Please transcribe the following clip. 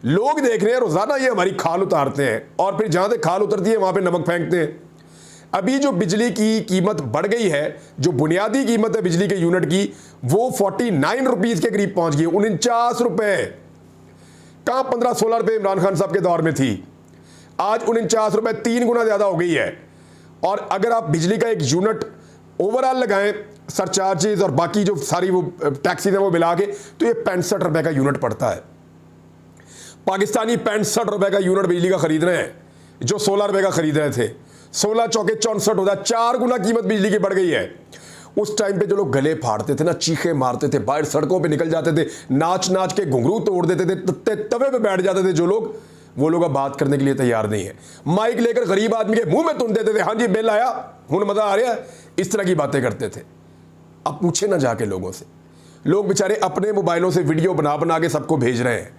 लोग देख रहे हैं रोजाना ये हमारी खाल उतारते हैं और फिर जहां से खाल उतरती है वहां पे नमक फेंकते हैं। अभी जो बिजली की कीमत बढ़ गई है, जो बुनियादी कीमत है बिजली के यूनिट की, वो 49 रुपीज के करीब पहुंच गई, 49 रुपए। कहां 15-16 रुपए इमरान खान साहब के दौर में थी, आज 49 रुपए, 3 गुना ज्यादा हो गई है। और अगर आप बिजली का एक यूनिट ओवरऑल लगाएं, सरचार्जेस और बाकी जो सारी वो टैक्सेस हैं वो मिला के, तो ये 65 रुपए का यूनिट पड़ता है। पाकिस्तानी 65 रुपए का यूनिट बिजली का खरीद रहे हैं, जो 16 रुपए का खरीद रहे थे। 16 चौके 64 होता है, 4 गुना कीमत बिजली की बढ़ गई है। उस टाइम पे जो लोग गले फाड़ते थे ना, चीखे मारते थे, बाहर सड़कों पे निकल जाते थे, नाच नाच के घुंघरू तोड़ देते थे, तवे पे बैठ जाते थे जो लोग, वो लोग अब बात करने के लिए तैयार नहीं है। माइक लेकर गरीब आदमी के मुंह में तुम देते थे, हाँ जी बिल आया, हुन मजा आ रहा है, इस तरह की बातें करते थे। अब पूछे ना जाके लोगों से, लोग बेचारे अपने मोबाइलों से वीडियो बना बना के सबको भेज रहे हैं।